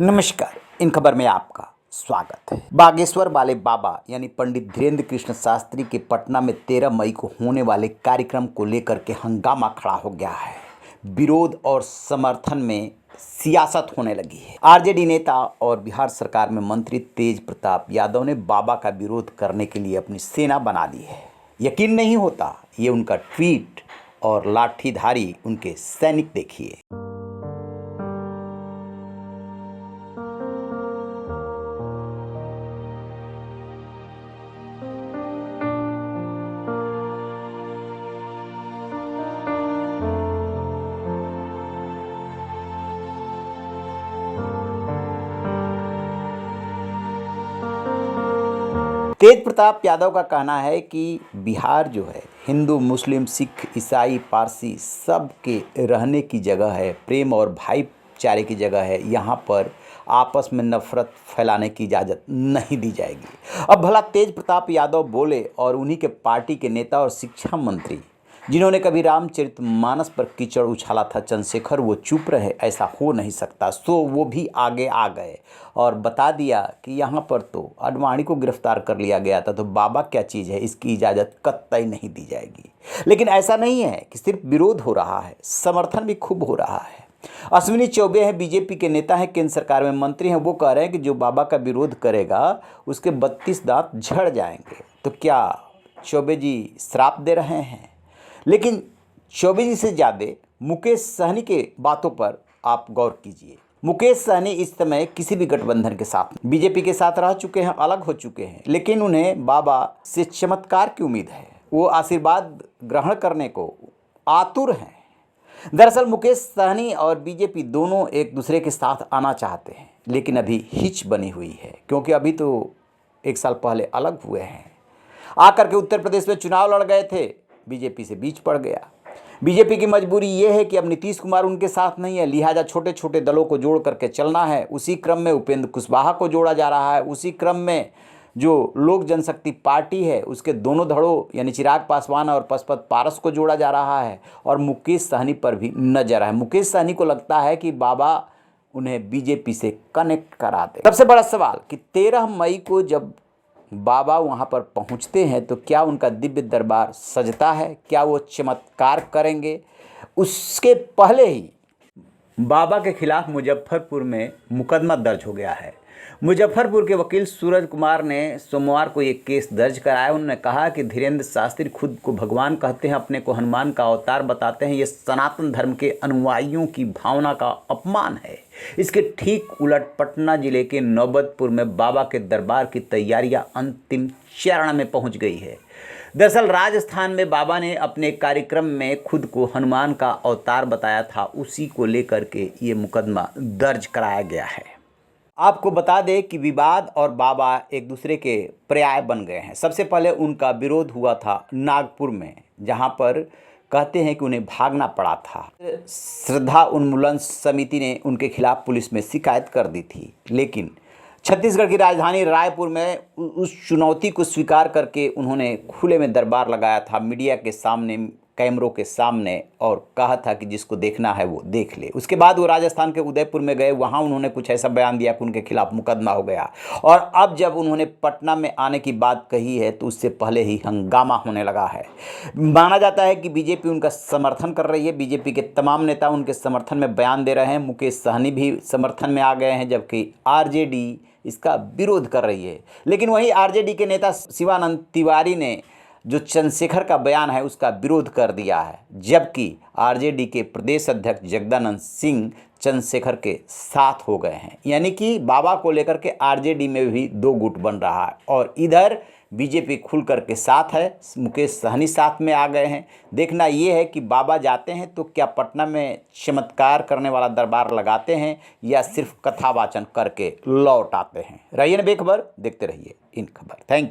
नमस्कार। इन खबर में आपका स्वागत है। बागेश्वर वाले बाबा यानी पंडित धीरेन्द्र कृष्ण शास्त्री के पटना में 13 मई को होने वाले कार्यक्रम को लेकर के हंगामा खड़ा हो गया है। विरोध और समर्थन में सियासत होने लगी है। आरजेडी नेता और बिहार सरकार में मंत्री तेज प्रताप यादव ने बाबा का विरोध करने के लिए अपनी सेना बना ली है। यकीन नहीं होता ये उनका ट्वीट और लाठीधारी उनके सैनिक देखिए। तेज प्रताप यादव का कहना है कि बिहार जो है हिंदू, मुस्लिम, सिख, ईसाई, पारसी सब के रहने की जगह है, प्रेम और भाईचारे की जगह है। यहाँ पर आपस में नफरत फैलाने की इजाज़त नहीं दी जाएगी। अब भला तेज प्रताप यादव बोले और उन्हीं के पार्टी के नेता और शिक्षा मंत्री जिन्होंने कभी रामचरितमानस पर कीचड़ उछाला था, चंद्रशेखर, वो चुप रहे, ऐसा हो नहीं सकता। सो वो भी आगे आ गए और बता दिया कि यहाँ पर तो आडवाणी को गिरफ्तार कर लिया गया था, तो बाबा क्या चीज़ है, इसकी इजाज़त कतई नहीं दी जाएगी। लेकिन ऐसा नहीं है कि सिर्फ विरोध हो रहा है, समर्थन भी खूब हो रहा है। अश्विनी चौबे हैं, बीजेपी के नेता हैं, केंद्र सरकार में मंत्री हैं। वो कह रहे हैं कि जो बाबा का विरोध करेगा उसके 32 दांत झड़ जाएंगे। तो क्या चौबे जी श्राप दे रहे हैं? लेकिन चौबे जी से ज़्यादा मुकेश सहनी के बातों पर आप गौर कीजिए। मुकेश सहनी इस समय किसी भी गठबंधन के साथ, बीजेपी के साथ रह चुके हैं, अलग हो चुके हैं, लेकिन उन्हें बाबा से चमत्कार की उम्मीद है। वो आशीर्वाद ग्रहण करने को आतुर हैं। दरअसल मुकेश सहनी और बीजेपी दोनों एक दूसरे के साथ आना चाहते हैं, लेकिन अभी हिच बनी हुई है, क्योंकि अभी तो 1 साल पहले अलग हुए हैं। आकर के उत्तर प्रदेश में चुनाव लड़ गए थे, बीजेपी से बीच पड़ गया। बीजेपी की मजबूरी ये है कि अब नीतीश कुमार उनके साथ नहीं है, लिहाजा छोटे छोटे दलों को जोड़ करके चलना है। उसी क्रम में उपेंद्र कुशवाहा को जोड़ा जा रहा है। उसी क्रम में जो लोक जनशक्ति पार्टी है उसके दोनों धड़ों यानी चिराग पासवान और पशुपत पारस को जोड़ा जा रहा है, और मुकेश सहनी पर भी नजर है। मुकेश सहनी को लगता है कि बाबा उन्हें बीजेपी से कनेक्ट करा दे। सबसे बड़ा सवाल कि 13 मई को जब बाबा वहाँ पर पहुँचते हैं तो क्या उनका दिव्य दरबार सजता है? क्या वो चमत्कार करेंगे? उसके पहले ही बाबा के खिलाफ मुजफ्फरपुर में मुकदमा दर्ज हो गया है। मुजफ्फरपुर के वकील सूरज कुमार ने सोमवार को एक केस दर्ज कराया। उन्होंने कहा कि धीरेन्द्र शास्त्री खुद को भगवान कहते हैं, अपने को हनुमान का अवतार बताते हैं। ये सनातन धर्म के अनुयायियों की भावना का अपमान है। इसके ठीक उलट पटना जिले के नौबतपुर में बाबा के दरबार की तैयारियां अंतिम चरण में पहुंच गई है। दरअसल राजस्थान में बाबा ने अपने कार्यक्रम में खुद को हनुमान का अवतार बताया था, उसी को लेकर के ये मुकदमा दर्ज कराया गया है। आपको बता दें कि विवाद और बाबा एक दूसरे के पर्याय बन गए हैं। सबसे पहले उनका विरोध हुआ था नागपुर में, जहां पर कहते हैं कि उन्हें भागना पड़ा था। श्रद्धा उन्मूलन समिति ने उनके खिलाफ पुलिस में शिकायत कर दी थी, लेकिन छत्तीसगढ़ की राजधानी रायपुर में उस चुनौती को स्वीकार करके उन्होंने खुले में दरबार लगाया था, मीडिया के सामने, कैमरों के सामने, और कहा था कि जिसको देखना है वो देख ले। उसके बाद वो राजस्थान के उदयपुर में गए, वहाँ उन्होंने कुछ ऐसा बयान दिया कि उनके खिलाफ मुकदमा हो गया। और अब जब उन्होंने पटना में आने की बात कही है तो उससे पहले ही हंगामा होने लगा है। माना जाता है कि बीजेपी उनका समर्थन कर रही है, बीजेपी के तमाम नेता उनके समर्थन में बयान दे रहे हैं। मुकेश सहनी भी समर्थन में आ गए हैं, जबकि आरजेडी इसका विरोध कर रही है। लेकिन वहीं आरजेडी के नेता शिवानंद तिवारी ने जो चंद्रशेखर का बयान है उसका विरोध कर दिया है, जबकि आरजेडी के प्रदेश अध्यक्ष जगदानंद सिंह चंद्रशेखर के साथ हो गए हैं। यानी कि बाबा को लेकर के आरजेडी में भी 2 गुट बन रहा है, और इधर बीजेपी खुल कर के साथ है, मुकेश सहनी साथ में आ गए हैं। देखना ये है कि बाबा जाते हैं तो क्या पटना में चमत्कार करने वाला दरबार लगाते हैं या सिर्फ कथा वाचन करके लौट आते हैं। रहिए बेखबर, देखते रहिए इन खबर। Thank you.